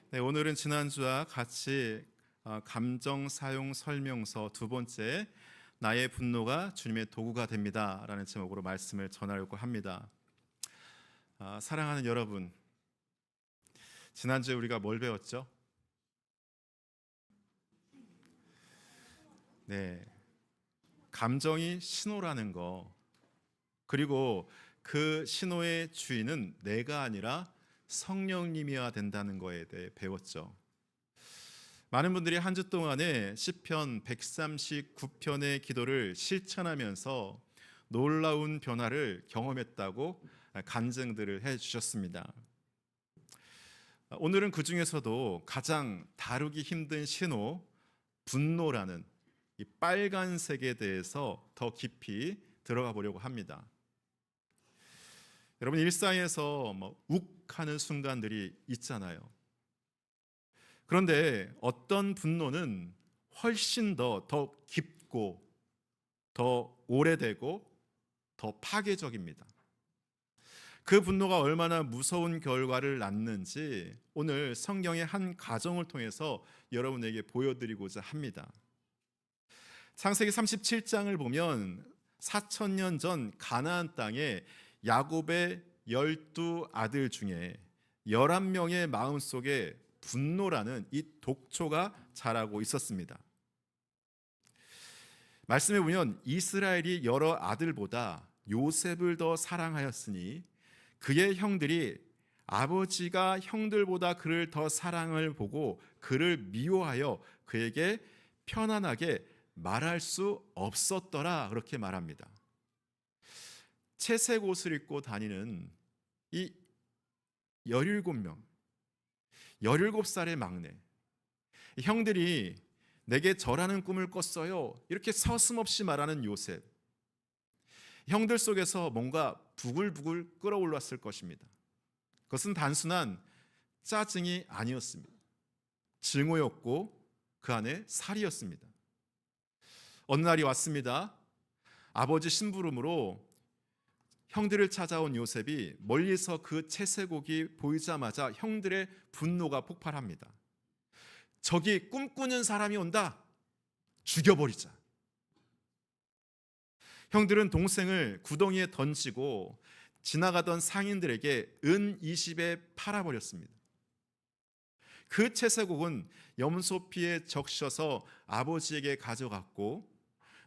네, 오늘은 지난주와 같이 감정 사용 설명서 두 번째, 나의 분노가 주님의 도구가 됩니다라는 제목으로 말씀을 전하려고 합니다. 사랑하는 여러분, 지난주에 우리가 뭘 배웠죠? 네, 감정이 신호라는 거, 그리고 그 신호의 주인은 내가 아니라 성령님이어야 된다는 거에 대해 배웠죠. 많은 분들이 한 주 동안에 시편 139편의 기도를 실천하면서 놀라운 변화를 경험했다고 간증들을 해 주셨습니다. 오늘은 그 중에서도 가장 다루기 힘든 신호, 분노라는 이 빨간색에 대해서 더 깊이 들어가 보려고 합니다. 여러분, 일상에서 욱하는 순간들이 있잖아요. 그런데 어떤 분노는 훨씬 더 깊고 더 오래되고 더 파괴적입니다. 그 분노가 얼마나 무서운 결과를 낳는지 오늘 성경의 한 가정을 통해서 여러분에게 보여드리고자 합니다. 창세기 37장을 보면 4,000년 전 가나안 땅에 야곱의 12아들 중에 11명의 마음속에 분노라는 이 독초가 자라고 있었습니다. 말씀해 보면 이스라엘이 여러 아들보다 요셉을 더 사랑하였으니 그의 형들이 아버지가 형들보다 그를 더 사랑을 보고 그를 미워하여 그에게 편안하게 말할 수 없었더라, 그렇게 말합니다. 채색 옷을 입고 다니는 이 17명, 17살의 막내, 형들이 내게 절하는 꿈을 꿨어요, 이렇게 서슴없이 말하는 요셉. 형들 속에서 뭔가 부글부글 끓어올랐을 것입니다. 그것은 단순한 짜증이 아니었습니다. 증오였고 그 안에 살이었습니다. 어느 날이 왔습니다. 아버지 심부름으로 형들을 찾아온 요셉이 멀리서 그 채색옥이 보이자마자 형들의 분노가 폭발합니다. 저기 꿈꾸는 사람이 온다. 죽여버리자. 형들은 동생을 구덩이에 던지고 지나가던 상인들에게 은 20에 팔아버렸습니다. 그 채색옥은 염소피에 적셔서 아버지에게 가져갔고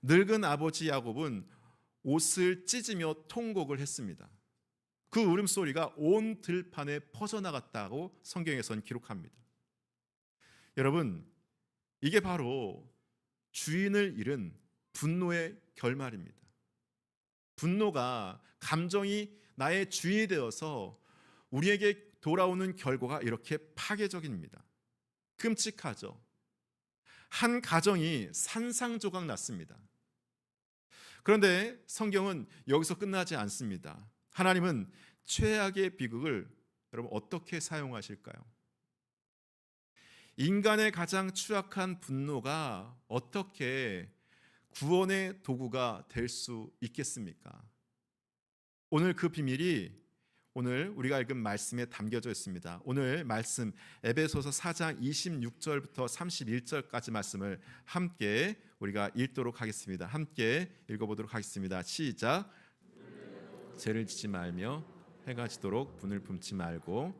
늙은 아버지 야곱은 옷을 찢으며 통곡을 했습니다. 그 울음소리가 온 들판에 퍼져나갔다고 성경에서는 기록합니다. 여러분, 이게 바로 주인을 잃은 분노의 결말입니다. 분노가, 감정이 나의 주인이 되어서 우리에게 돌아오는 결과가 이렇게 파괴적입니다. 끔찍하죠. 한 가정이 산상조각 났습니다. 그런데 성경은 여기서 끝나지 않습니다. 하나님은 최악의 비극을 여러분 어떻게 사용하실까요? 인간의 가장 추악한 분노가 어떻게 구원의 도구가 될 수 있겠습니까? 오늘 그 비밀이 오늘 우리가 읽은 말씀에 담겨져 있습니다. 오늘 말씀 에베소서 4장 26절부터 31절까지 말씀을 함께 우리가 읽도록 하겠습니다. 함께 읽어보도록 하겠습니다. 시작. 죄를 짓지 말며 해가 지도록 분을 품지 말고,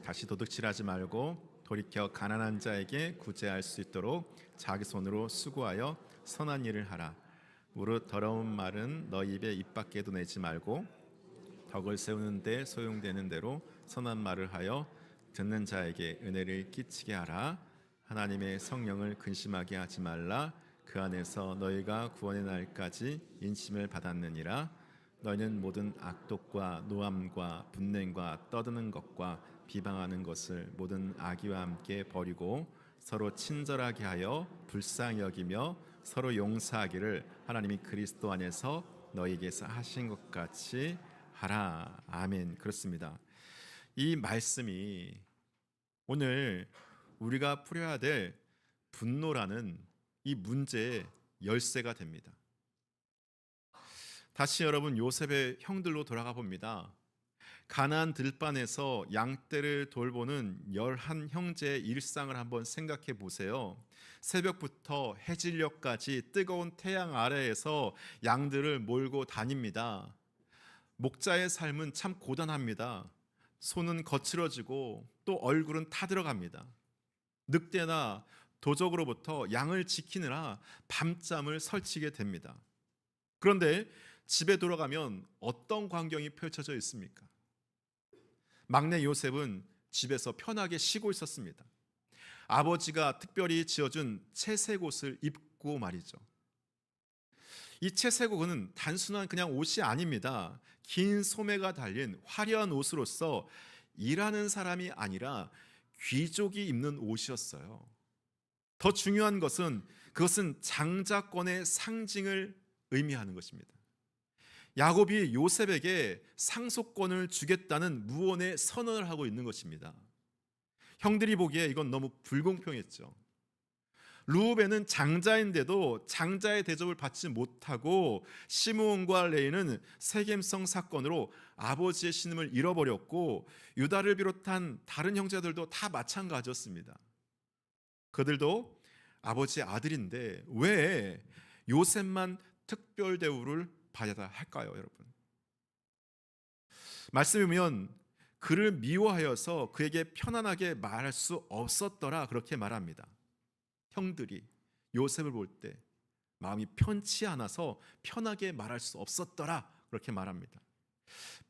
다시 도둑질하지 말고 돌이켜 가난한 자에게 구제할 수 있도록 자기 손으로 수고하여 선한 일을 하라. 무릇 더러운 말은 너 입에 입 밖에도 내지 말고 덕을 세우는 데 소용되는 대로 선한 말을 하여 듣는 자에게 은혜를 끼치게 하라. 하나님의 성령을 근심하게 하지 말라. 그 안에서 너희가 구원의 날까지 인심을 받았느니라. 너희는 모든 악독과 노함과 분냉과 떠드는 것과 비방하는 것을 모든 악의와 함께 버리고 서로 친절하게 하여 불쌍히 여기며 서로 용서하기를 하나님이 그리스도 안에서 너희에게서 하신 것 같이 하라. 아멘. 그렇습니다. 이 말씀이 오늘 우리가 풀어야 될 분노라는 이 문제의 열쇠가 됩니다. 다시 여러분 요셉의 형들로 돌아가 봅니다. 가나안 들판에서 양떼를 돌보는 11 형제의 일상을 한번 생각해 보세요. 새벽부터 해질녘까지 뜨거운 태양 아래에서 양들을 몰고 다닙니다. 목자의 삶은 참 고단합니다. 손은 거칠어지고 또 얼굴은 타들어갑니다. 늑대나 도적으로부터 양을 지키느라 밤잠을 설치게 됩니다. 그런데 집에 돌아가면 어떤 광경이 펼쳐져 있습니까? 막내 요셉은 집에서 편하게 쉬고 있었습니다. 아버지가 특별히 지어준 채색 옷을 입고 말이죠. 이 채색 옷은 단순한 그냥 옷이 아닙니다. 긴 소매가 달린 화려한 옷으로서 일하는 사람이 아니라 귀족이 입는 옷이었어요. 더 중요한 것은 그것은 장자권의 상징을 의미하는 것입니다. 야곱이 요셉에게 상속권을 주겠다는 무언의 선언을 하고 있는 것입니다. 형들이 보기에 이건 너무 불공평했죠. 루벤은 장자인데도 장자의 대접을 받지 못하고 시므온과 레이는 세겜성 사건으로 아버지의 신임을 잃어버렸고 유다를 비롯한 다른 형제들도 다 마찬가지였습니다. 그들도 아버지의 아들인데 왜 요셉만 특별 대우를 받아야 할까요, 여러분? 말씀에 보면 그를 미워하여서 그에게 편안하게 말할 수 없었더라 그렇게 말합니다. 형들이 요셉을 볼 때 마음이 편치 않아서 편하게 말할 수 없었더라 그렇게 말합니다.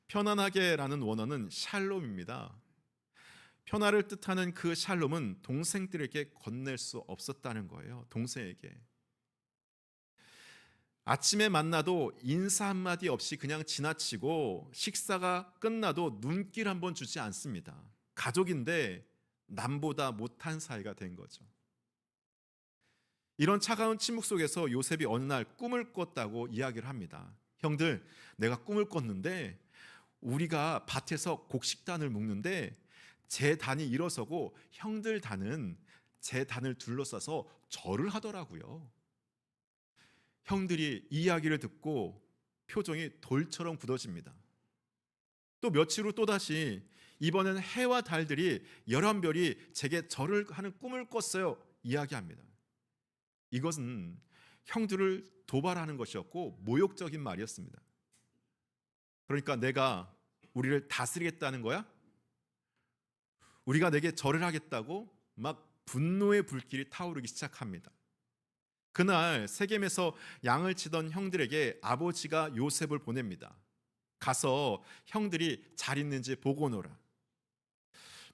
편안하게라는 원어는 샬롬입니다. 편화를 뜻하는 그 샬롬은 동생들에게 건넬 수 없었다는 거예요. 동생에게. 아침에 만나도 인사 한마디 없이 그냥 지나치고 식사가 끝나도 눈길 한번 주지 않습니다. 가족인데 남보다 못한 사이가 된 거죠. 이런 차가운 침묵 속에서 요셉이 어느 날 꿈을 꿨다고 이야기를 합니다. 형들, 내가 꿈을 꿨는데 우리가 밭에서 곡식단을 묶는데 제 단이 일어서고 형들 단은 제 단을 둘러싸서 절을 하더라고요. 형들이 이 이야기를 듣고 표정이 돌처럼 굳어집니다. 또 며칠 후 또다시 이번엔 해와 달들이 11별이 제게 절을 하는 꿈을 꿨어요 이야기합니다. 이것은 형들을 도발하는 것이었고 모욕적인 말이었습니다. 그러니까 내가 우리를 다스리겠다는 거야? 우리가 내게 절을 하겠다고 막 분노의 불길이 타오르기 시작합니다. 그날 세겜에서 양을 치던 형들에게 아버지가 요셉을 보냅니다. 가서 형들이 잘 있는지 보고 오너라.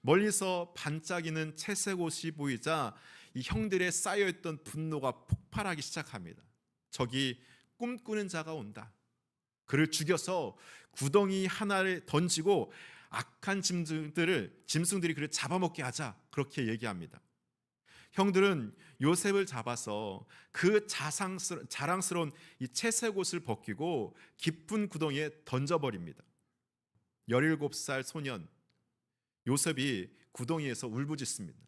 멀리서 반짝이는 채색 옷이 보이자 이 형들의 쌓여있던 분노가 폭발하기 시작합니다. 저기 꿈꾸는 자가 온다. 그를 죽여서 구덩이 하나를 던지고 악한 짐승들이 그를 잡아먹게 하자. 그렇게 얘기합니다. 형들은 요셉을 잡아서 그 자랑스러운 이 채색 옷을 벗기고 깊은 구덩이에 던져버립니다. 17살 소년 요셉이 구덩이에서 울부짖습니다.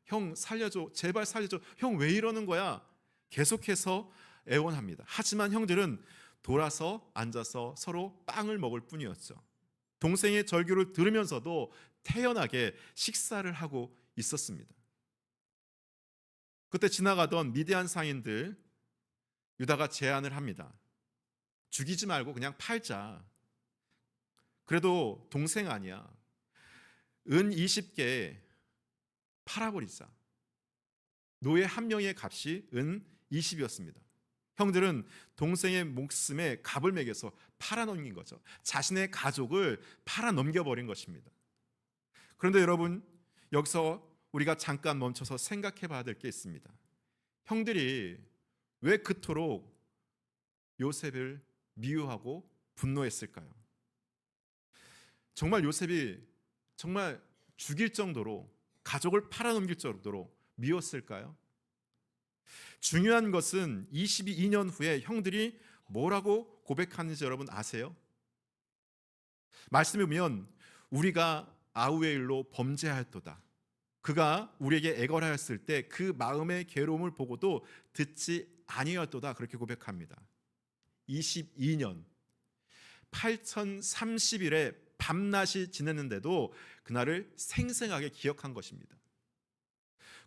형 살려줘, 제발 살려줘. 형 왜 이러는 거야? 계속해서 애원합니다. 하지만 형들은 돌아서 앉아서 서로 빵을 먹을 뿐이었죠. 동생의 절규를 들으면서도 태연하게 식사를 하고 있었습니다. 그때 지나가던 미디안 상인들 유다가 제안을 합니다. 죽이지 말고 그냥 팔자. 그래도 동생 아니야. 은 20개 팔아버리자. 노예 한 명의 값이 은 20이었습니다. 형들은 동생의 목숨에 값을 매겨서 팔아넘긴 거죠. 자신의 가족을 팔아넘겨버린 것입니다. 그런데 여러분, 여기서 우리가 잠깐 멈춰서 생각해 봐야 될 게 있습니다. 형들이 왜 그토록 요셉을 미워하고 분노했을까요? 정말 요셉이 정말 죽일 정도로 가족을 팔아넘길 정도로 미웠을까요? 중요한 것은 22년 후에 형들이 뭐라고 고백하는지 여러분 아세요? 말씀해 보면 우리가 아우의 일로 범죄하였도다. 그가 우리에게 애걸하였을 때 그 마음의 괴로움을 보고도 듣지 아니하였도다. 그렇게 고백합니다. 22년 8030일의 밤낮이 지냈는데도 그날을 생생하게 기억한 것입니다.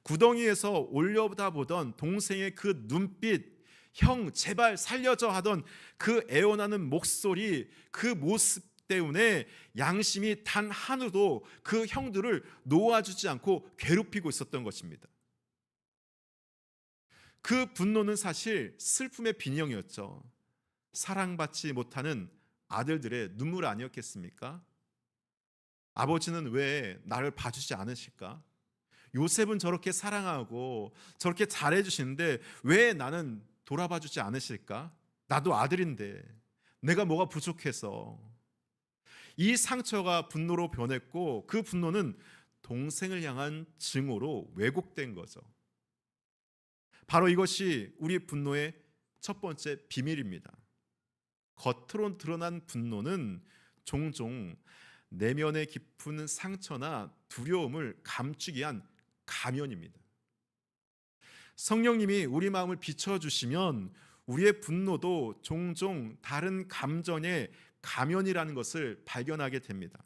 구덩이에서 올려다보던 동생의 그 눈빛, 형 제발 살려줘 하던 그 애원하는 목소리, 그 모습 때문에 양심이 단 하루도 그 형들을 놓아주지 않고 괴롭히고 있었던 것입니다. 그 분노는 사실 슬픔의 빈형이었죠. 사랑받지 못하는 아들들의 눈물 아니었겠습니까? 아버지는 왜 나를 봐주지 않으실까? 요셉은 저렇게 사랑하고 저렇게 잘해주시는데 왜 나는 돌아봐주지 않으실까? 나도 아들인데 내가 뭐가 부족해서. 이 상처가 분노로 변했고 그 분노는 동생을 향한 증오로 왜곡된 거죠. 바로 이것이 우리 분노의 첫 번째 비밀입니다. 겉으로 드러난 분노는 종종 내면의 깊은 상처나 두려움을 감추기 위한 가면입니다. 성령님이 우리 마음을 비춰주시면 우리의 분노도 종종 다른 감정의 가면이라는 것을 발견하게 됩니다.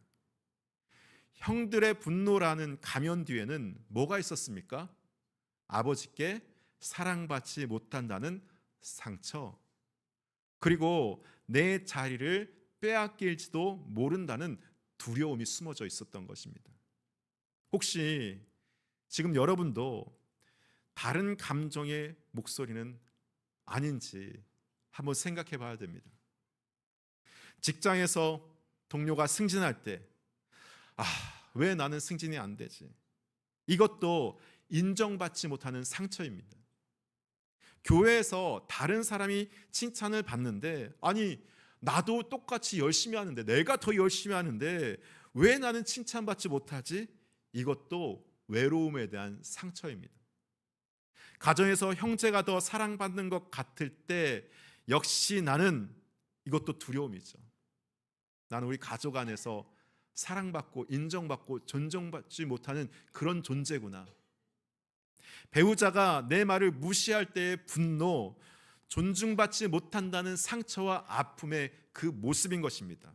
형들의 분노라는 가면 뒤에는 뭐가 있었습니까? 아버지께 사랑받지 못한다는 상처, 그리고 내 자리를 빼앗길지도 모른다는 두려움이 숨어져 있었던 것입니다. 혹시 지금 여러분도 다른 감정의 목소리는 아닌지 한번 생각해 봐야 됩니다. 직장에서 동료가 승진할 때, 왜 나는 승진이 안 되지? 이것도 인정받지 못하는 상처입니다. 교회에서 다른 사람이 칭찬을 받는데, 아니, 나도 똑같이 열심히 하는데, 내가 더 열심히 하는데, 왜 나는 칭찬받지 못하지? 이것도 외로움에 대한 상처입니다. 가정에서 형제가 더 사랑받는 것 같을 때, 역시 나는 이것도 두려움이죠. 나는 우리 가족 안에서 사랑받고 인정받고 존중받지 못하는 그런 존재구나. 배우자가 내 말을 무시할 때의 분노, 존중받지 못한다는 상처와 아픔의 그 모습인 것입니다.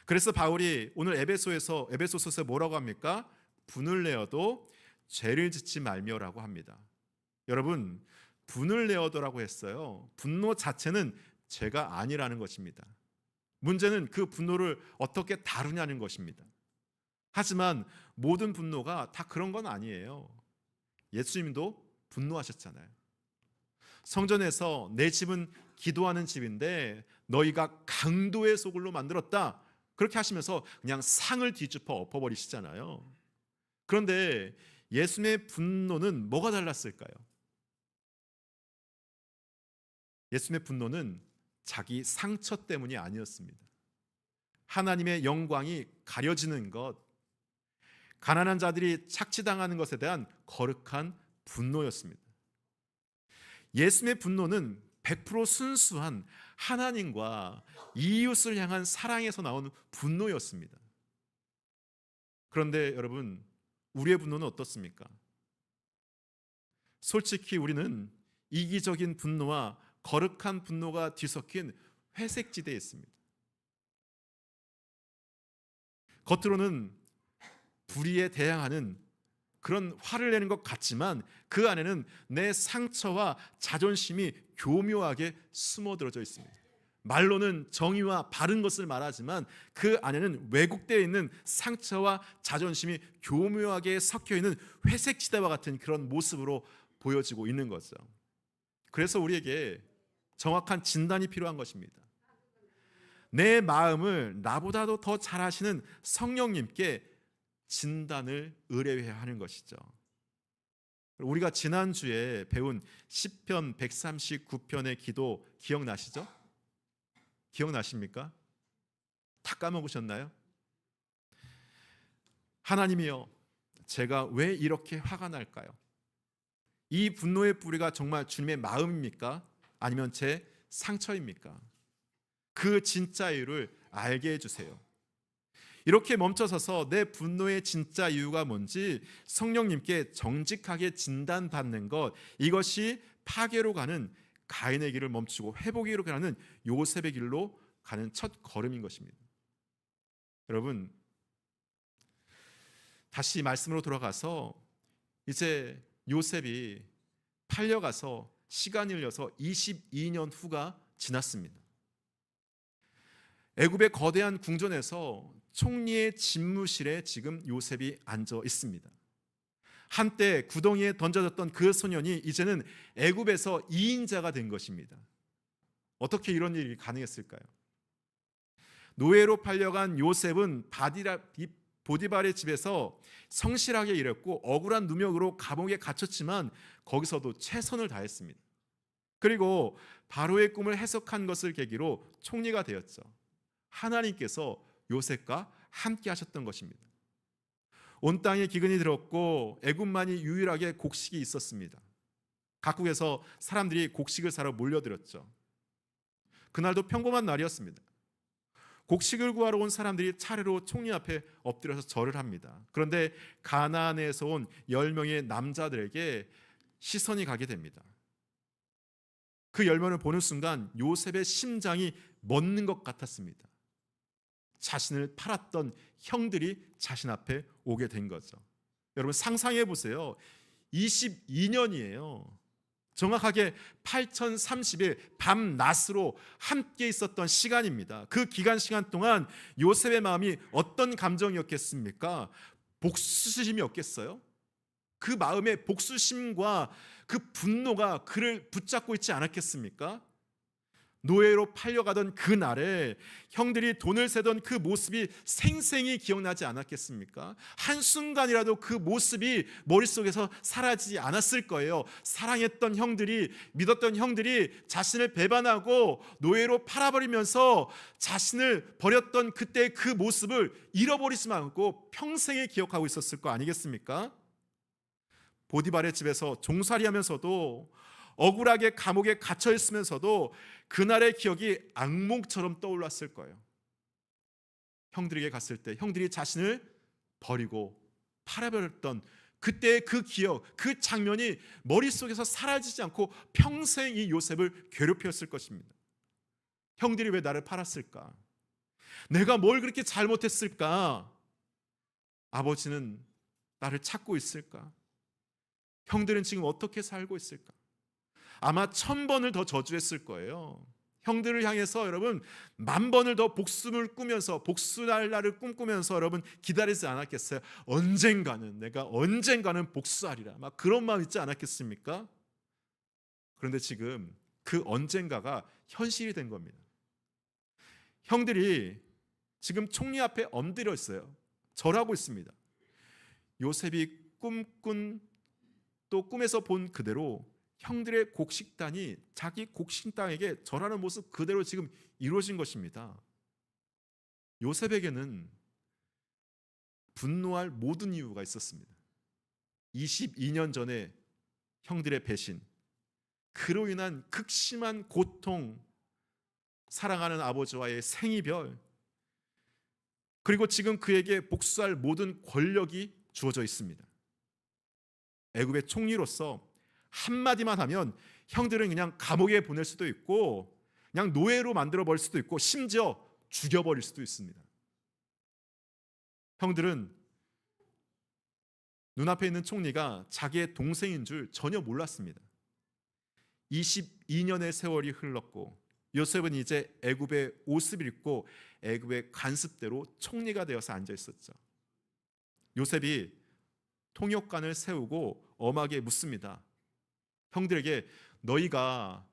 그래서 바울이 오늘 에베소서에 뭐라고 합니까? 분을 내어도 죄를 짓지 말며라고 합니다. 여러분, 분을 내어도라고 했어요. 분노 자체는 죄가 아니라는 것입니다. 문제는 그 분노를 어떻게 다루냐는 것입니다. 하지만 모든 분노가 다 그런 건 아니에요. 예수님도 분노하셨잖아요. 성전에서 내 집은 기도하는 집인데 너희가 강도의 소굴로 만들었다, 그렇게 하시면서 그냥 상을 뒤집어 엎어버리시잖아요. 그런데 예수님의 분노는 뭐가 달랐을까요? 예수님의 분노는 자기 상처 때문이 아니었습니다. 하나님의 영광이 가려지는 것, 가난한 자들이 착취당하는 것에 대한 거룩한 분노였습니다. 예수님의 분노는 100% 순수한 하나님과 이웃을 향한 사랑에서 나온 분노였습니다. 그런데 여러분, 우리의 분노는 어떻습니까? 솔직히 우리는 이기적인 분노와 거룩한 분노가 뒤섞인 회색지대에 있습니다. 겉으로는 불의에 대항하는 그런 화를 내는 것 같지만 그 안에는 내 상처와 자존심이 교묘하게 숨어들어져 있습니다. 말로는 정의와 바른 것을 말하지만 그 안에는 왜곡되어 있는 상처와 자존심이 교묘하게 섞여 있는 회색지대와 같은 그런 모습으로 보여지고 있는 거죠. 그래서 우리에게 정확한 진단이 필요한 것입니다. 내 마음을 나보다도 더 잘 아시는 성령님께 진단을 의뢰해야 하는 것이죠. 우리가 지난주에 배운 시편 139편의 기도 기억나시죠? 기억나십니까? 다 까먹으셨나요? 하나님이여, 제가 왜 이렇게 화가 날까요? 이 분노의 뿌리가 정말 주님의 마음입니까? 아니면 제 상처입니까? 그 진짜 이유를 알게 해주세요. 이렇게 멈춰서서 내 분노의 진짜 이유가 뭔지 성령님께 정직하게 진단받는 것, 이것이 파괴로 가는 가인의 길을 멈추고 회복의 길로 가는 요셉의 길로 가는 첫 걸음인 것입니다. 여러분, 다시 말씀으로 돌아가서 이제 요셉이 팔려가서 시간이 흘려서 22년 후가 지났습니다. 애굽의 거대한 궁전에서 총리의 집무실에 지금 요셉이 앉아 있습니다. 한때 구덩이에 던져졌던 그 소년이 이제는 애굽에서 2인자가 된 것입니다. 어떻게 이런 일이 가능했을까요? 노예로 팔려간 요셉은 보디발의 집에서 성실하게 일했고 억울한 누명으로 감옥에 갇혔지만 거기서도 최선을 다했습니다. 그리고 바로의 꿈을 해석한 것을 계기로 총리가 되었죠. 하나님께서 요셉과 함께 하셨던 것입니다. 온 땅에 기근이 들었고 애굽만이 유일하게 곡식이 있었습니다. 각국에서 사람들이 곡식을 사러 몰려들었죠. 그날도 평범한 날이었습니다. 곡식을 구하러 온 사람들이 차례로 총리 앞에 엎드려서 절을 합니다. 그런데 가나안에서 온 10명의 남자들에게 시선이 가게 됩니다. 그 10명을 보는 순간 요셉의 심장이 멎는 것 같았습니다. 자신을 팔았던 형들이 자신 앞에 오게 된 거죠. 여러분 상상해 보세요. 22년이에요. 정확하게 8030일 밤낮으로 함께 있었던 시간입니다. 그 기간 시간 동안 요셉의 마음이 어떤 감정이었겠습니까? 복수심이었겠어요? 그 마음의 복수심과 그 분노가 그를 붙잡고 있지 않았겠습니까? 노예로 팔려가던 그 날에 형들이 돈을 세던 그 모습이 생생히 기억나지 않았겠습니까? 한순간이라도 그 모습이 머릿속에서 사라지지 않았을 거예요. 사랑했던 형들이, 믿었던 형들이 자신을 배반하고 노예로 팔아버리면서 자신을 버렸던 그때 그 모습을 잃어버리지 않고 평생에 기억하고 있었을 거 아니겠습니까? 보디발의 집에서 종살이하면서도 억울하게 감옥에 갇혀 있으면서도 그날의 기억이 악몽처럼 떠올랐을 거예요. 형들에게 갔을 때 형들이 자신을 버리고 팔아버렸던 그때의 그 기억, 그 장면이 머릿속에서 사라지지 않고 평생 이 요셉을 괴롭혔을 것입니다. 형들이 왜 나를 팔았을까? 내가 뭘 그렇게 잘못했을까? 아버지는 나를 찾고 있을까? 형들은 지금 어떻게 살고 있을까? 아마 1000번을 더 저주했을 거예요. 형들을 향해서 여러분 10,000번을 더 복수를 꾸면서 복수할 날을 꿈꾸면서 여러분 기다리지 않았겠어요? 내가 언젠가는 복수하리라. 막 그런 마음 있지 않았겠습니까? 그런데 지금 그 언젠가가 현실이 된 겁니다. 형들이 지금 총리 앞에 엎드려 있어요. 절하고 있습니다. 요셉이 꿈꾼 또 꿈에서 본 그대로 형들의 곡식단이 자기 곡식단에게 절하는 모습 그대로 지금 이루어진 것입니다. 요셉에게는 분노할 모든 이유가 있었습니다. 22년 전에 형들의 배신, 그로 인한 극심한 고통, 사랑하는 아버지와의 생이별, 그리고 지금 그에게 복수할 모든 권력이 주어져 있습니다. 애굽의 총리로서 한마디만 하면 형들은 그냥 감옥에 보낼 수도 있고 그냥 노예로 만들어버릴 수도 있고 심지어 죽여버릴 수도 있습니다. 형들은 눈앞에 있는 총리가 자기의 동생인 줄 전혀 몰랐습니다. 22년의 세월이 흘렀고 요셉은 이제 애굽의 옷을 입고 애굽의 관습대로 총리가 되어서 앉아 있었죠. 요셉이 통역관을 세우고 엄하게 묻습니다. 형들에게 너희가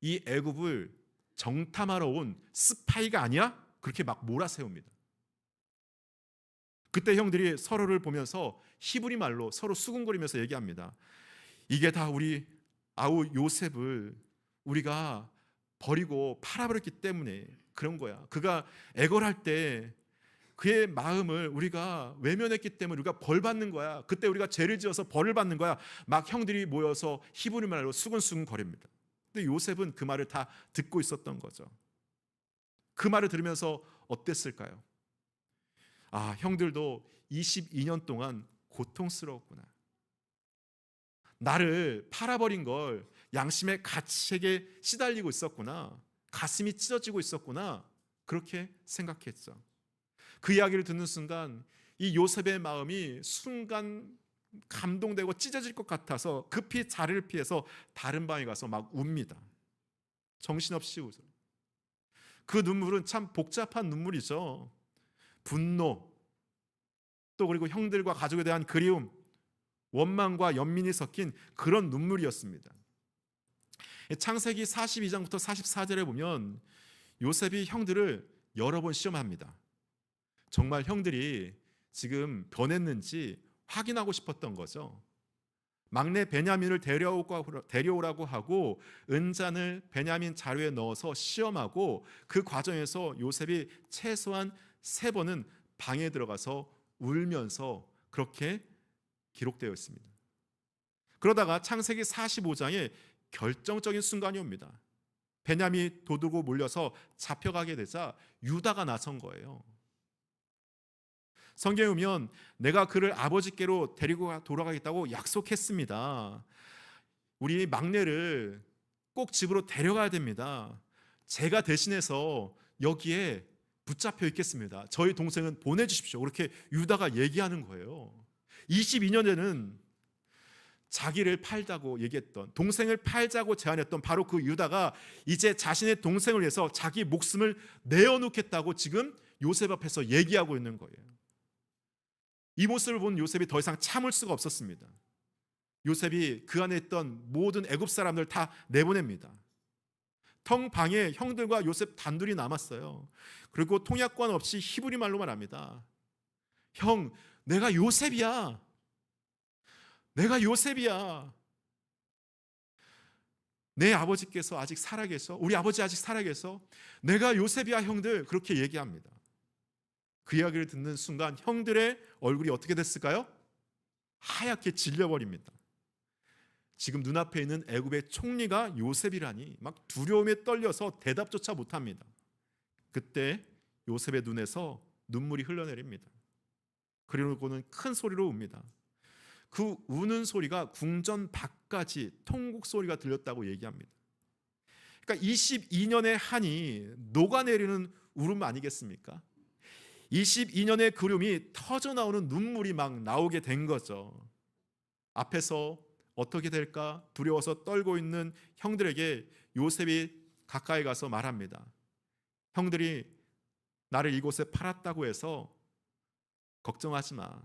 이 애굽을 정탐하러 온 스파이가 아니야? 그렇게 막 몰아세웁니다. 그때 형들이 서로를 보면서 히브리 말로 서로 수군거리면서 얘기합니다. 이게 다 우리 아우 요셉을 우리가 버리고 팔아버렸기 때문에 그런 거야. 그가 애걸할 때 그의 마음을 우리가 외면했기 때문에 우리가 벌 받는 거야. 그때 우리가 죄를 지어서 벌을 받는 거야. 막 형들이 모여서 히브리 말로 수근수근 거립니다. 근데 요셉은 그 말을 다 듣고 있었던 거죠. 그 말을 들으면서 어땠을까요? 아, 형들도 22년 동안 고통스러웠구나. 나를 팔아버린 걸 양심의 가책에 시달리고 있었구나. 가슴이 찢어지고 있었구나. 그렇게 생각했죠. 그 이야기를 듣는 순간 이 요셉의 마음이 순간 감동되고 찢어질 것 같아서 급히 자리를 피해서 다른 방에 가서 막 웁니다. 정신없이 웃어요. 그 눈물은 참 복잡한 눈물이죠. 분노, 또 그리고 형들과 가족에 대한 그리움, 원망과 연민이 섞인 그런 눈물이었습니다. 창세기 42장부터 44절에 보면 요셉이 형들을 여러 번 시험합니다. 정말 형들이 지금 변했는지 확인하고 싶었던 거죠. 막내 베냐민을 데려오라고 하고 은잔을 베냐민 자루에 넣어서 시험하고 그 과정에서 요셉이 최소한 3번은 방에 들어가서 울면서 그렇게 기록되어 있습니다. 그러다가 창세기 45장에 결정적인 순간이 옵니다. 베냐민이 도둑으로 몰려서 잡혀가게 되자 유다가 나선 거예요. 성경에 보면 내가 그를 아버지께로 데리고 돌아가겠다고 약속했습니다. 우리 막내를 꼭 집으로 데려가야 됩니다. 제가 대신해서 여기에 붙잡혀 있겠습니다. 저희 동생은 보내주십시오. 그렇게 유다가 얘기하는 거예요. 22년 전에는 자기를 팔자고 얘기했던, 동생을 팔자고 제안했던 바로 그 유다가 이제 자신의 동생을 위해서 자기 목숨을 내어놓겠다고 지금 요셉 앞에서 얘기하고 있는 거예요. 이 모습을 본 요셉이 더 이상 참을 수가 없었습니다. 요셉이 그 안에 있던 모든 애굽 사람들 다 내보냅니다. 텅 방에 형들과 요셉 단둘이 남았어요. 그리고 통역관 없이 히브리 말로 말합니다. 형, 내가 요셉이야. 내가 요셉이야. 내 아버지께서 아직 살아계셔. 우리 아버지 아직 살아계셔. 내가 요셉이야 형들. 그렇게 얘기합니다. 그 이야기를 듣는 순간 형들의 얼굴이 어떻게 됐을까요? 하얗게 질려버립니다. 지금 눈앞에 있는 애굽의 총리가 요셉이라니 막 두려움에 떨려서 대답조차 못합니다. 그때 요셉의 눈에서 눈물이 흘러내립니다. 그리고는 큰 소리로 웁니다. 그 우는 소리가 궁전 밖까지 통곡 소리가 들렸다고 얘기합니다. 그러니까 22년의 한이 녹아내리는 울음 아니겠습니까? 22년의 그림이 터져나오는 눈물이 막 나오게 된 거죠. 앞에서 어떻게 될까 두려워서 떨고 있는 형들에게 요셉이 가까이 가서 말합니다. 형들이 나를 이곳에 팔았다고 해서 걱정하지 마.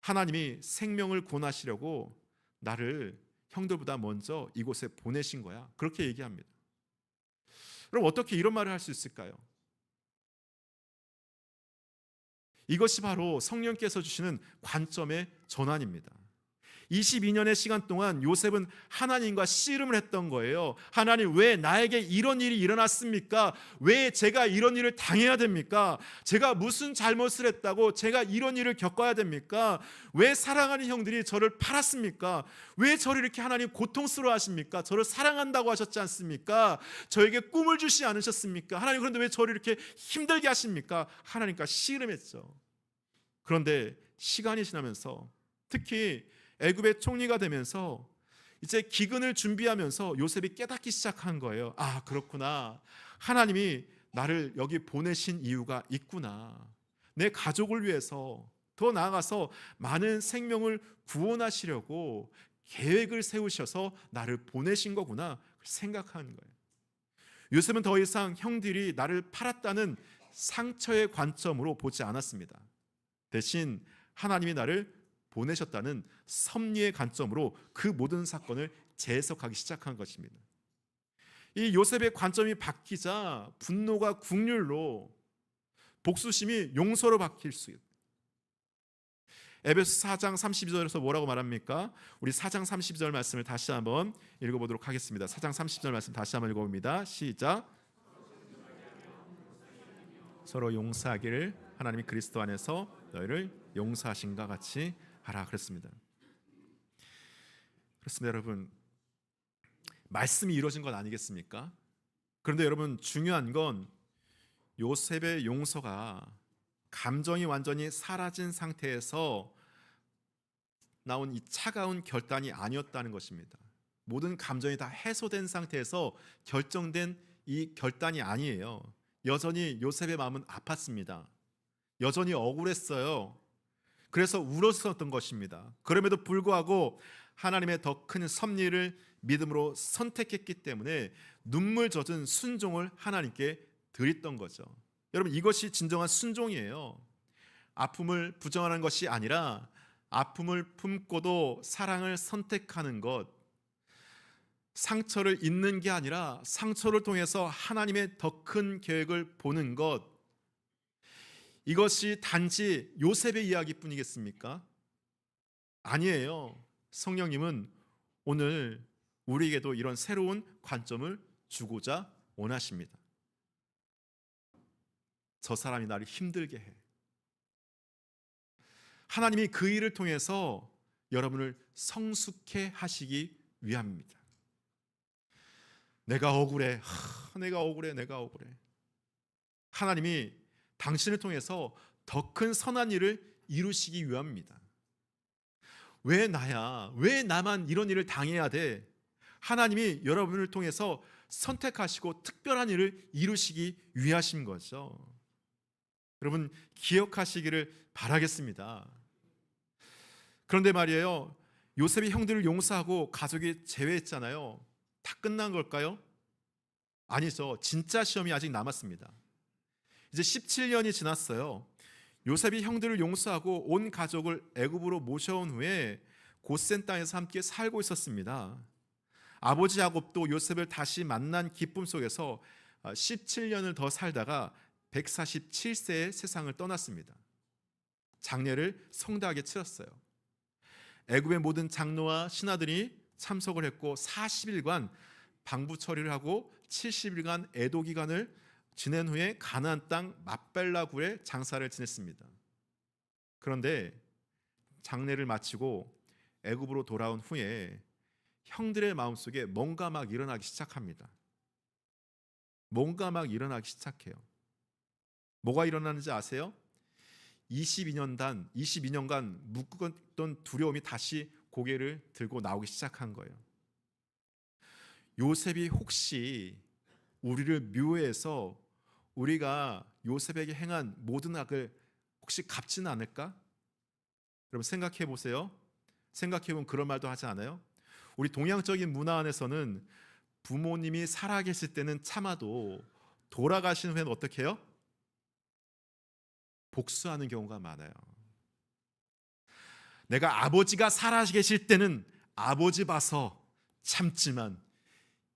하나님이 생명을 구원하시려고 나를 형들보다 먼저 이곳에 보내신 거야. 그렇게 얘기합니다. 그럼 어떻게 이런 말을 할 수 있을까요? 이것이 바로 성령께서 주시는 관점의 전환입니다. 22년의 시간 동안 요셉은 하나님과 씨름을 했던 거예요. 하나님, 왜 나에게 이런 일이 일어났습니까? 왜 제가 이런 일을 당해야 됩니까? 제가 무슨 잘못을 했다고 제가 이런 일을 겪어야 됩니까? 왜 사랑하는 형들이 저를 팔았습니까? 왜 저를 이렇게 하나님 고통스러워 하십니까? 저를 사랑한다고 하셨지 않습니까? 저에게 꿈을 주시지 않으셨습니까? 하나님, 그런데 왜 저를 이렇게 힘들게 하십니까? 하나님과 씨름했죠. 그런데 시간이 지나면서 특히 애굽의 총리가 되면서 이제 기근을 준비하면서 요셉이 깨닫기 시작한 거예요. 아, 그렇구나. 하나님이 나를 여기 보내신 이유가 있구나. 내 가족을 위해서, 더 나아가서 많은 생명을 구원하시려고 계획을 세우셔서 나를 보내신 거구나 생각하는 거예요. 요셉은 더 이상 형들이 나를 팔았다는 상처의 관점으로 보지 않았습니다. 대신 하나님이 나를 보내셨다는 섭리의 관점으로 그 모든 사건을 재해석하기 시작한 것입니다. 이 요셉의 관점이 바뀌자 분노가 국률로, 복수심이 용서로 바뀔 수 있어요. 에베소 4장 32절에서 뭐라고 말합니까? 우리 4장 32절 말씀을 다시 한번 읽어보도록 하겠습니다. 4장 30절 말씀 다시 한번 읽어봅니다. 시작. 서로 용서하기를 하나님이 그리스도 안에서 너희를 용서하신과 같이 하라 그랬습니다. 그렇습니다. 여러분, 말씀이 이루어진 건 아니겠습니까? 그런데 여러분, 중요한 건 요셉의 용서가 감정이 완전히 사라진 상태에서 나온 이 차가운 결단이 아니었다는 것입니다. 모든 감정이 다 해소된 상태에서 결정된 이 결단이 아니에요. 여전히 요셉의 마음은 아팠습니다. 여전히 억울했어요. 그래서 울었었던 것입니다. 그럼에도 불구하고 하나님의 더 큰 섭리를 믿음으로 선택했기 때문에 눈물 젖은 순종을 하나님께 드렸던 거죠. 여러분, 이것이 진정한 순종이에요. 아픔을 부정하는 것이 아니라 아픔을 품고도 사랑을 선택하는 것, 상처를 잊는 게 아니라 상처를 통해서 하나님의 더 큰 계획을 보는 것, 이것이 단지 요셉의 이야기뿐이겠습니까? 아니에요. 성령님은 오늘 우리에게도 이런 새로운 관점을 주고자 원하십니다. 저 사람이 나를 힘들게 해. 하나님이 그 일을 통해서 여러분을 성숙해 하시기 위함입니다. 내가 억울해. 내가 억울해. 하나님이 당신을 통해서 더 큰 선한 일을 이루시기 위함입니다. 왜 나야? 왜 나만 이런 일을 당해야 돼? 하나님이 여러분을 통해서 선택하시고 특별한 일을 이루시기 위하신 거죠. 여러분, 기억하시기를 바라겠습니다. 그런데 말이에요, 요셉이 형들을 용서하고 가족이 제외했잖아요. 다 끝난 걸까요? 아니죠. 진짜 시험이 아직 남았습니다. 이제 17년이 지났어요. 요셉이 형들을 용서하고 온 가족을 애굽으로 모셔온 후에 고센 땅에서 함께 살고 있었습니다. 아버지 야곱도 요셉을 다시 만난 기쁨 속에서 17년을 더 살다가 147세에 세상을 떠났습니다. 장례를 성대하게 치렀어요. 애굽의 모든 장로와 신하들이 참석을 했고 40일간 방부 처리를 하고 70일간 애도 기간을 지낸 후에 가나안 땅 막벨라 굴에 장사를 지냈습니다. 그런데 장례를 마치고 애굽으로 돌아온 후에 형들의 마음속에 뭔가 막 일어나기 시작합니다. 뭔가 막 일어나기 시작해요. 뭐가 일어나는지 아세요? 22년간 묶었던 두려움이 다시 고개를 들고 나오기 시작한 거예요. 요셉이 혹시 우리를 묘해서 우리가 요셉에게 행한 모든 악을 혹시 갚지는 않을까? 여러분, 생각해 보세요. 생각해 보면 그런 말도 하지 않아요? 우리 동양적인 문화 안에서는 부모님이 살아계실 때는 참아도 돌아가신 후에는 어떻게 해요? 복수하는 경우가 많아요. 내가 아버지가 살아계실 때는 아버지 봐서 참지만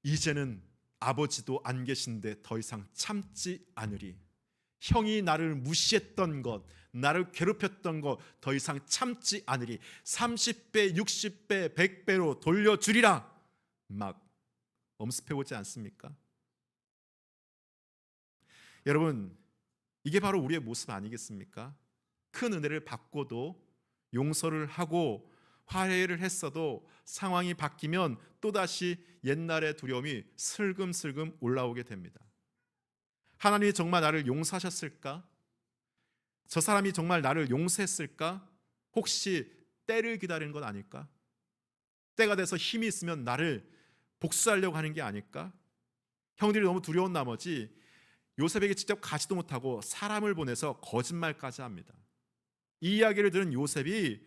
이제는 아버지도 안 계신데 더 이상 참지 않으리. 형이 나를 무시했던 것, 나를 괴롭혔던 것 더 이상 참지 않으리. 30배, 60배, 100배로 돌려주리라. 막 엄습해보지 않습니까? 여러분, 이게 바로 우리의 모습 아니겠습니까? 큰 은혜를 받고도 용서를 하고 화해를 했어도 상황이 바뀌면 또다시 옛날의 두려움이 슬금슬금 올라오게 됩니다. 하나님이 정말 나를 용서하셨을까? 저 사람이 정말 나를 용서했을까? 혹시 때를 기다리는 건 아닐까? 때가 돼서 힘이 있으면 나를 복수하려고 하는 게 아닐까? 형들이 너무 두려운 나머지 요셉에게 직접 가지도 못하고 사람을 보내서 거짓말까지 합니다. 이 이야기를 들은 요셉이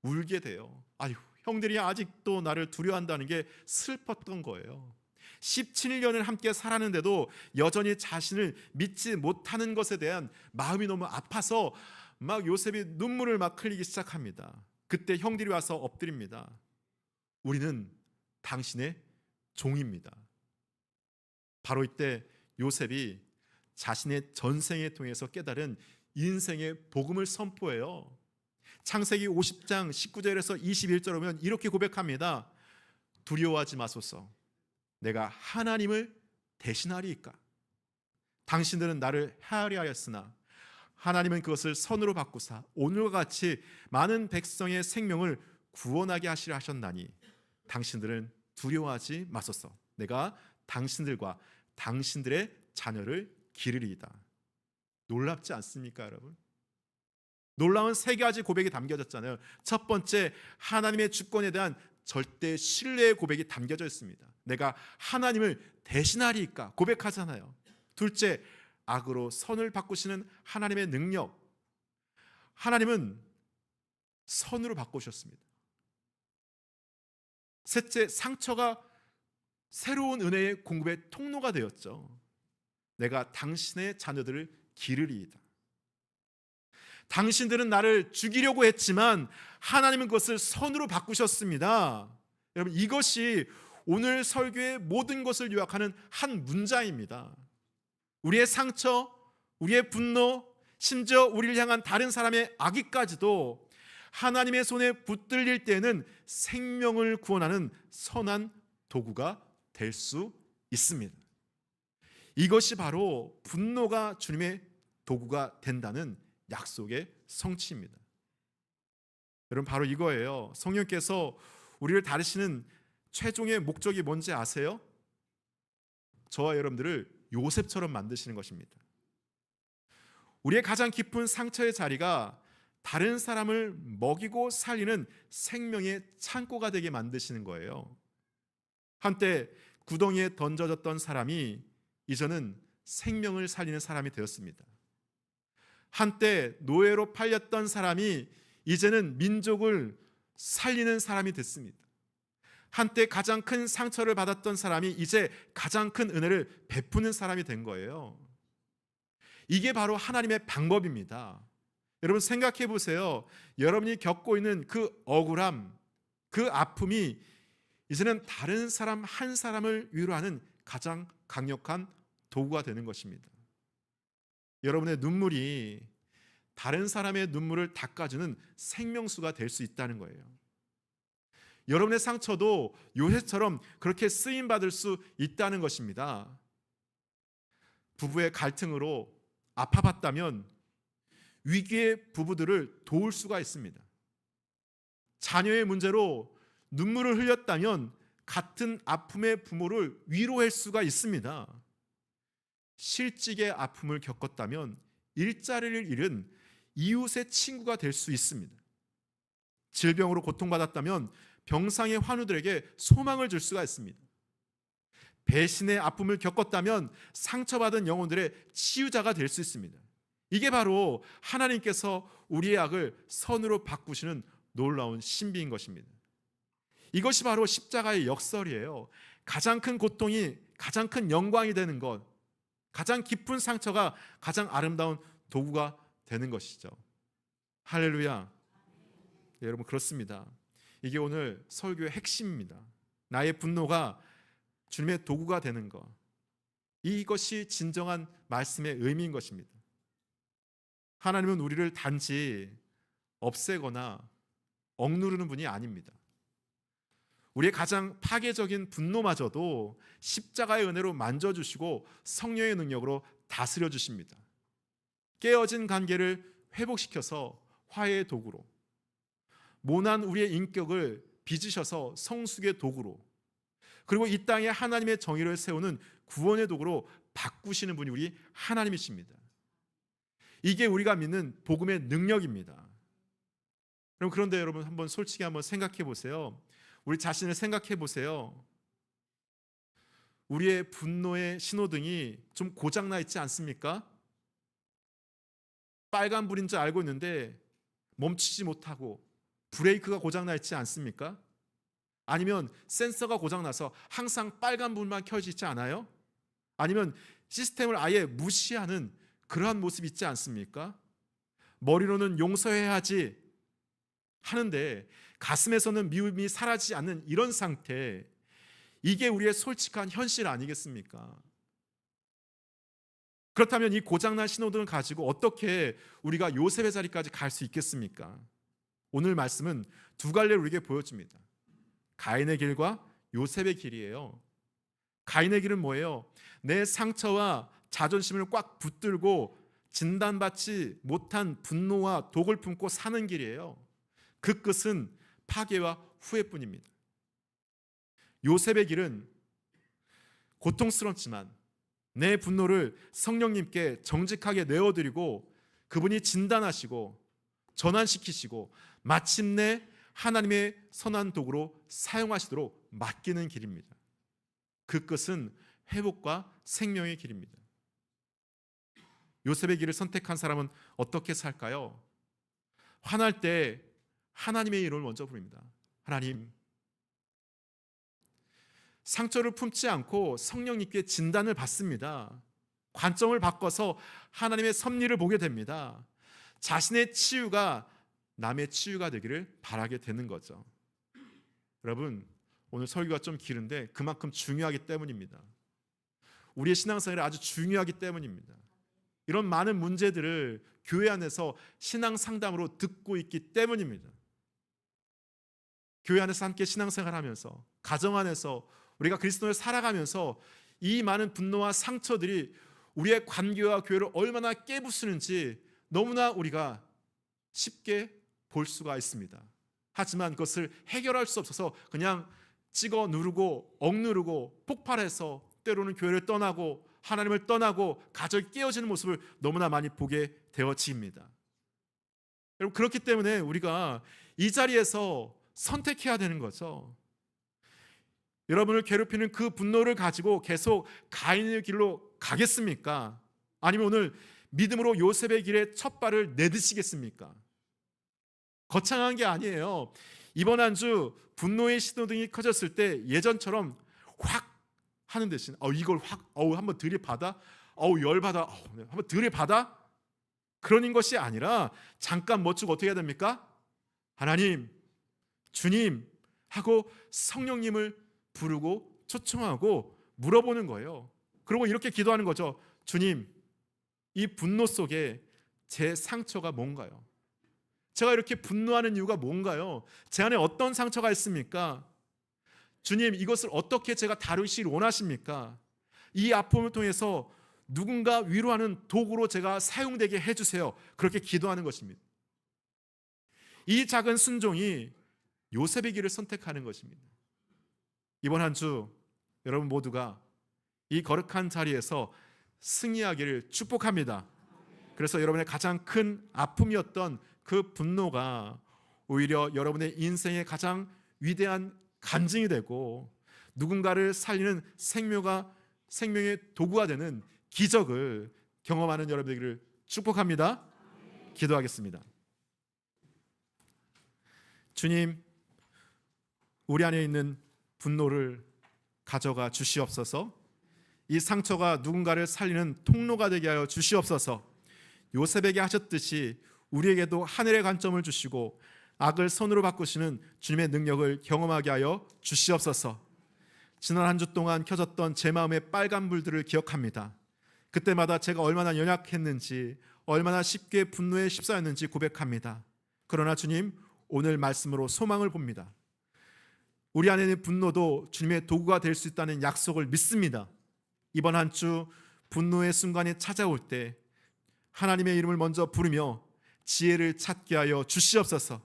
울게 돼요. 아유, 형들이 아직도 나를 두려워한다는 게 슬펐던 거예요. 17년을 함께 살았는데도 여전히 자신을 믿지 못하는 것에 대한 마음이 너무 아파서 막 요셉이 눈물을 막 흘리기 시작합니다. 그때 형들이 와서 엎드립니다. 우리는 당신의 종입니다. 바로 이때 요셉이 자신의 전생에 통해서 깨달은 인생의 복음을 선포해요. 창세기 50장 19절에서 21절 오면 이렇게 고백합니다. 두려워하지 마소서. 내가 하나님을 대신하리이까. 당신들은 나를 해하려 하였으나 하나님은 그것을 선으로 바꾸사 오늘과 같이 많은 백성의 생명을 구원하게 하시려 하셨나니 당신들은 두려워하지 마소서. 내가 당신들과 당신들의 자녀를 기르리이다. 놀랍지 않습니까, 여러분? 놀라운 세 가지 고백이 담겨졌잖아요. 첫 번째, 하나님의 주권에 대한 절대 신뢰의 고백이 담겨져 있습니다. 내가 하나님을 대신하리이까 고백하잖아요. 둘째, 악으로 선을 바꾸시는 하나님의 능력, 하나님은 선으로 바꾸셨습니다. 셋째, 상처가 새로운 은혜의 공급의 통로가 되었죠. 내가 당신의 자녀들을 기르리이다. 당신들은 나를 죽이려고 했지만 하나님은 그것을 선으로 바꾸셨습니다. 여러분, 이것이 오늘 설교의 모든 것을 요약하는 한 문장입니다. 우리의 상처, 우리의 분노, 심지어 우리를 향한 다른 사람의 악의까지도 하나님의 손에 붙들릴 때에는 생명을 구원하는 선한 도구가 될 수 있습니다. 이것이 바로 분노가 주님의 도구가 된다는 약속의 성취입니다. 여러분, 바로 이거예요. 성령께서 우리를 다루시는 최종의 목적이 뭔지 아세요? 저와 여러분들을 요셉처럼 만드시는 것입니다. 우리의 가장 깊은 상처의 자리가 다른 사람을 먹이고 살리는 생명의 창고가 되게 만드시는 거예요. 한때 구덩이에 던져졌던 사람이 이제는 생명을 살리는 사람이 되었습니다. 한때 노예로 팔렸던 사람이 이제는 민족을 살리는 사람이 됐습니다. 한때 가장 큰 상처를 받았던 사람이 이제 가장 큰 은혜를 베푸는 사람이 된 거예요. 이게 바로 하나님의 방법입니다. 여러분, 생각해 보세요. 여러분이 겪고 있는 그 억울함, 그 아픔이 이제는 다른 사람 한 사람을 위로하는 가장 강력한 도구가 되는 것입니다. 여러분의 눈물이 다른 사람의 눈물을 닦아주는 생명수가 될 수 있다는 거예요. 여러분의 상처도 요셉처럼 그렇게 쓰임받을 수 있다는 것입니다. 부부의 갈등으로 아파봤다면 위기의 부부들을 도울 수가 있습니다. 자녀의 문제로 눈물을 흘렸다면 같은 아픔의 부모를 위로할 수가 있습니다. 실직의 아픔을 겪었다면 일자리를 잃은 이웃의 친구가 될 수 있습니다. 질병으로 고통받았다면 병상의 환우들에게 소망을 줄 수가 있습니다. 배신의 아픔을 겪었다면 상처받은 영혼들의 치유자가 될 수 있습니다. 이게 바로 하나님께서 우리의 악을 선으로 바꾸시는 놀라운 신비인 것입니다. 이것이 바로 십자가의 역설이에요. 가장 큰 고통이 가장 큰 영광이 되는 것, 가장 깊은 상처가 가장 아름다운 도구가 되는 것이죠. 할렐루야. 네, 여러분, 그렇습니다. 이게 오늘 설교의 핵심입니다. 나의 분노가 주님의 도구가 되는 것, 이것이 진정한 말씀의 의미인 것입니다. 하나님은 우리를 단지 없애거나 억누르는 분이 아닙니다. 우리의 가장 파괴적인 분노마저도 십자가의 은혜로 만져주시고 성령의 능력으로 다스려 주십니다. 깨어진 관계를 회복시켜서 화해의 도구로, 모난 우리의 인격을 빚으셔서 성숙의 도구로, 그리고 이 땅에 하나님의 정의를 세우는 구원의 도구로 바꾸시는 분이 우리 하나님이십니다. 이게 우리가 믿는 복음의 능력입니다. 그런데 여러분, 한번 솔직히 한번 생각해 보세요. 우리 자신을 생각해 보세요. 우리의 분노의 신호등이 좀 고장나 있지 않습니까? 빨간불인 줄 알고 있는데 멈추지 못하고 브레이크가 고장나 있지 않습니까? 아니면 센서가 고장나서 항상 빨간불만 켜져 있지 않아요? 아니면 시스템을 아예 무시하는 그러한 모습이 있지 않습니까? 머리로는 용서해야지 하는데 가슴에서는 미움이 사라지지 않는 이런 상태, 이게 우리의 솔직한 현실 아니겠습니까? 그렇다면 이 고장난 신호등을 가지고 어떻게 우리가 요셉의 자리까지 갈 수 있겠습니까? 오늘 말씀은 두 갈래를 우리에게 보여줍니다. 가인의 길과 요셉의 길이에요. 가인의 길은 뭐예요? 내 상처와 자존심을 꽉 붙들고 진단받지 못한 분노와 독을 품고 사는 길이에요. 그 끝은 파괴와 후회뿐입니다. 요셉의 길은 고통스럽지만 내 분노를 성령님께 정직하게 내어드리고 그분이 진단하시고 전환시키시고 마침내 하나님의 선한 도구로 사용하시도록 맡기는 길입니다. 그 끝은 회복과 생명의 길입니다. 요셉의 길을 선택한 사람은 어떻게 살까요? 화날 때 하나님의 이름을 먼저 부릅니다. 하나님. 상처를 품지 않고 성령님께 진단을 받습니다. 관점을 바꿔서 하나님의 섭리를 보게 됩니다. 자신의 치유가 남의 치유가 되기를 바라게 되는 거죠. 여러분, 오늘 설교가 좀 길은데 그만큼 중요하기 때문입니다. 우리의 신앙생활이 아주 중요하기 때문입니다. 이런 많은 문제들을 교회 안에서 신앙 상담으로 듣고 있기 때문입니다. 교회 안에서 함께 신앙생활하면서, 가정 안에서 우리가 그리스도를 살아가면서 이 많은 분노와 상처들이 우리의 관계와 교회를 얼마나 깨부수는지 너무나 우리가 쉽게 볼 수가 있습니다. 하지만 그것을 해결할 수 없어서 그냥 찍어 누르고 억누르고 폭발해서 때로는 교회를 떠나고 하나님을 떠나고 가정이 깨어지는 모습을 너무나 많이 보게 되어집니다. 여러분, 그렇기 때문에 우리가 이 자리에서 선택해야 되는 거죠. 여러분을 괴롭히는 그 분노를 가지고 계속 가인의 길로 가겠습니까? 아니면 오늘 믿음으로 요셉의 길에 첫 발을 내딛으시겠습니까? 거창한 게 아니에요. 이번 한 주 분노의 신호등이 켜졌을 때 예전처럼 확 하는 대신 이걸 확 한번 들이받아 열받아 한번 들이받아 그러는 것이 아니라 잠깐 멈추고 어떻게 해야 됩니까? 하나님, 주님 하고 성령님을 부르고 초청하고 물어보는 거예요. 그리고 이렇게 기도하는 거죠. 주님, 이 분노 속에 제 상처가 뭔가요? 제가 이렇게 분노하는 이유가 뭔가요? 제 안에 어떤 상처가 있습니까? 주님, 이것을 어떻게 제가 다루시길 원하십니까? 이 아픔을 통해서 누군가 위로하는 도구로 제가 사용되게 해주세요. 그렇게 기도하는 것입니다. 이 작은 순종이 요셉의 길을 선택하는 것입니다. 이번 한 주 여러분 모두가 이 거룩한 자리에서 승리하기를 축복합니다. 그래서 여러분의 가장 큰 아픔이었던 그 분노가 오히려 여러분의 인생의 가장 위대한 간증이 되고 누군가를 살리는 생명의 도구가 되는 기적을 경험하는 여러분들을 축복합니다. 기도하겠습니다. 주님, 우리 안에 있는 분노를 가져가 주시옵소서. 이 상처가 누군가를 살리는 통로가 되게 하여 주시옵소서. 요셉에게 하셨듯이 우리에게도 하늘의 관점을 주시고 악을 선으로 바꾸시는 주님의 능력을 경험하게 하여 주시옵소서. 지난 한 주 동안 켜졌던 제 마음의 빨간 불들을 기억합니다. 그때마다 제가 얼마나 연약했는지, 얼마나 쉽게 분노에 휩싸였는지 고백합니다. 그러나 주님, 오늘 말씀으로 소망을 봅니다. 우리 안에 있는 분노도 주님의 도구가 될 수 있다는 약속을 믿습니다. 이번 한 주 분노의 순간이 찾아올 때 하나님의 이름을 먼저 부르며 지혜를 찾게 하여 주시옵소서.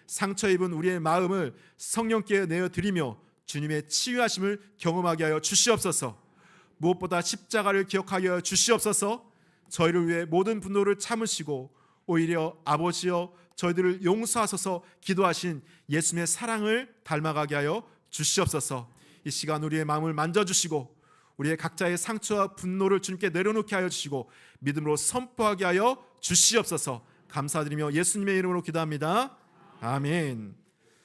상처 입은 우리의 마음을 성령께 내어드리며 주님의 치유하심을 경험하게 하여 주시옵소서. 무엇보다 십자가를 기억하게 하여 주시옵소서. 저희를 위해 모든 분노를 참으시고 오히려 아버지여 저희들을 용서하소서 기도하신 예수님의 사랑을 닮아가게 하여 주시옵소서. 이 시간 우리의 마음을 만져주시고 우리의 각자의 상처와 분노를 주님께 내려놓게 하여 주시고 믿음으로 선포하게 하여 주시옵소서. 감사드리며 예수님의 이름으로 기도합니다. 아멘.